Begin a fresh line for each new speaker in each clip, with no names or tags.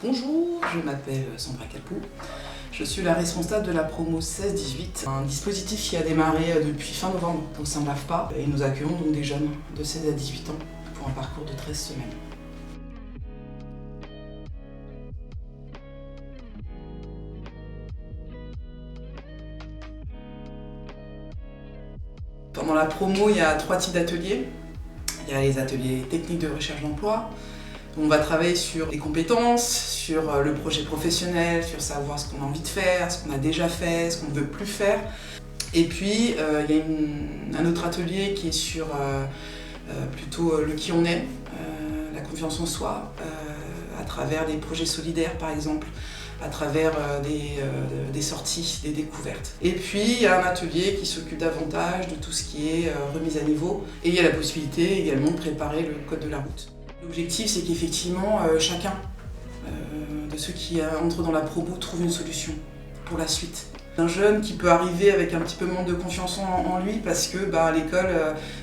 Bonjour, je m'appelle Sandra Capou. Je suis la responsable de la promo 16-18, un dispositif qui a démarré depuis fin novembre au sein de l'AFPA et nous accueillons donc des jeunes de 16 à 18 ans pour un parcours de 13 semaines. Pendant la promo, il y a 3 types d'ateliers. Il y a les ateliers techniques de recherche d'emploi. On va travailler sur les compétences, sur le projet professionnel, sur savoir ce qu'on a envie de faire, ce qu'on a déjà fait, ce qu'on ne veut plus faire. Et puis, il y a un autre atelier qui est sur plutôt le qui on est, la confiance en soi, à travers des projets solidaires par exemple, à travers des sorties, des découvertes. Et puis il y a un atelier qui s'occupe davantage de tout ce qui est remise à niveau. Et il y a la possibilité également de préparer le code de la route. L'objectif, c'est qu'effectivement chacun de ceux qui entrent dans la promo trouve une solution pour la suite. Un jeune qui peut arriver avec un petit peu moins de confiance en lui parce que à l'école,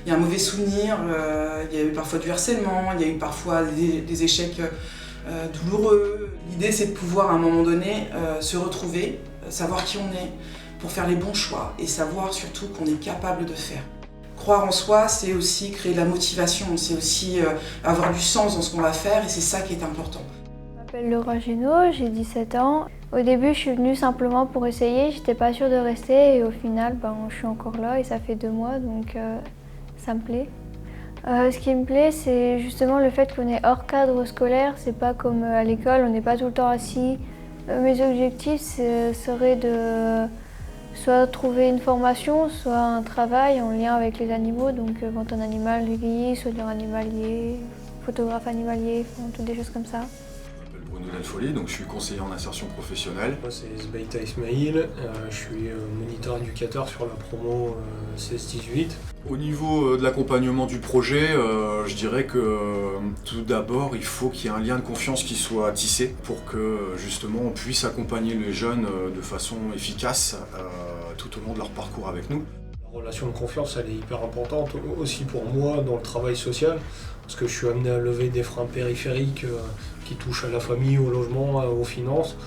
il y a un mauvais souvenir, il y a eu parfois du harcèlement, il y a eu parfois des échecs douloureux. L'idée, c'est de pouvoir à un moment donné se retrouver, savoir qui on est, pour faire les bons choix et savoir surtout qu'on est capable de faire. Croire en soi, c'est aussi créer de la motivation, c'est aussi avoir du sens dans ce qu'on va faire et c'est ça qui est important.
Je m'appelle Laura Junot, j'ai 17 ans. Au début, je suis venue simplement pour essayer, j'étais pas sûre de rester et au final, je suis encore là et ça fait 2 mois donc ça me plaît. Ce qui me plaît, c'est justement le fait qu'on est hors cadre scolaire, c'est pas comme à l'école, on n'est pas tout le temps assis. Mes objectifs seraient de soit trouver une formation, soit un travail en lien avec les animaux, donc quand un animal est soigneur animalier, photographe animalier, toutes des choses comme ça.
Je m'appelle Bruno Delfolly, donc je suis conseiller en insertion professionnelle.
Moi c'est Zbeïta Ismail, je suis moniteur éducateur sur la promo 16-18.
Au niveau de l'accompagnement du projet, je dirais que tout d'abord il faut qu'il y ait un lien de confiance qui soit tissé pour que justement on puisse accompagner les jeunes de façon efficace tout au long de leur parcours avec nous.
La relation de confiance elle est hyper importante aussi pour moi dans le travail social parce que je suis amené à lever des freins périphériques qui touchent à la famille, au logement, aux finances.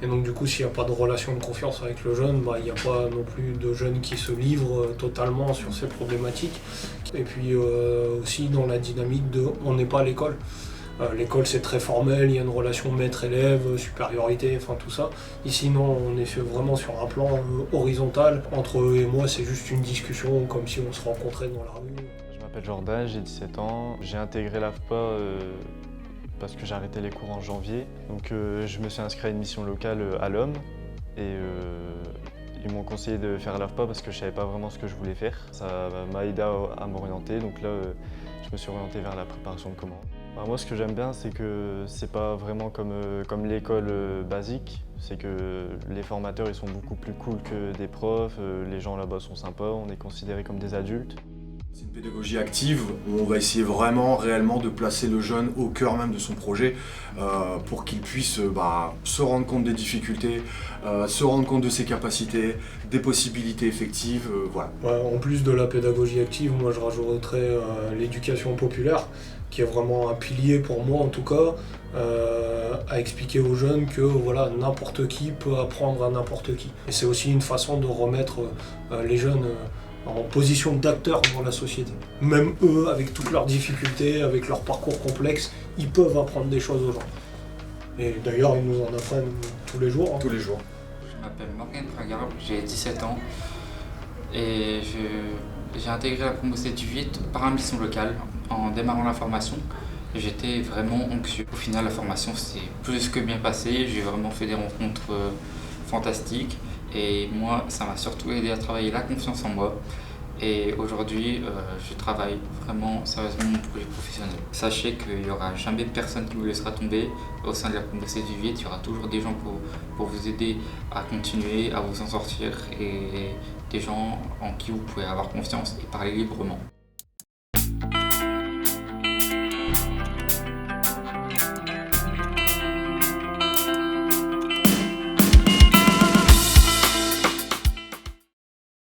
Et donc du coup, s'il n'y a pas de relation de confiance avec le jeune, il n'y a pas non plus de jeunes qui se livrent totalement sur ces problématiques. Et puis aussi dans la dynamique de « on n'est pas à l'école ». L'école c'est très formel, il y a une relation maître-élève, supériorité, enfin tout ça. Ici non, on est vraiment sur un plan horizontal. Entre eux et moi, c'est juste une discussion comme si on se rencontrait dans la rue.
Je m'appelle Jordan, j'ai 17 ans. J'ai intégré l'AFPA parce que j'ai arrêté les cours en janvier. Donc je me suis inscrit à une mission locale à l'Homme et ils m'ont conseillé de faire l'AFPA parce que je ne savais pas vraiment ce que je voulais faire. Ça m'a aidé à m'orienter, donc là je me suis orienté vers la préparation de commandes. Moi ce que j'aime bien c'est que c'est pas vraiment comme l'école basique, c'est que les formateurs ils sont beaucoup plus cool que des profs, les gens là-bas sont sympas, on est considérés comme des adultes.
C'est une pédagogie active où on va essayer vraiment, réellement de placer le jeune au cœur même de son projet pour qu'il puisse se rendre compte des difficultés, se rendre compte de ses capacités, des possibilités effectives, voilà.
En plus de la pédagogie active, moi je rajouterais l'éducation populaire qui est vraiment un pilier pour moi en tout cas, à expliquer aux jeunes que voilà, n'importe qui peut apprendre à n'importe qui. Et c'est aussi une façon de remettre les jeunes en position d'acteurs dans la société. Même eux, avec toutes leurs difficultés, avec leur parcours complexe, ils peuvent apprendre des choses aux gens. Et d'ailleurs, ils nous en apprennent tous les jours.
Tous les jours.
Je m'appelle Morgane Pragarbe, j'ai 17 ans et j'ai intégré la promo 7-18 par une mission locale en démarrant la formation. J'étais vraiment anxieux. Au final, la formation s'est plus que bien passée, j'ai vraiment fait des rencontres fantastiques. Et moi, ça m'a surtout aidé à travailler la confiance en moi. Et aujourd'hui, je travaille vraiment sérieusement mon projet professionnel. Sachez qu'il n'y aura jamais personne qui vous laissera tomber. Au sein de la promo 7-18, il y aura toujours des gens pour vous aider à continuer, à vous en sortir et des gens en qui vous pouvez avoir confiance et parler librement.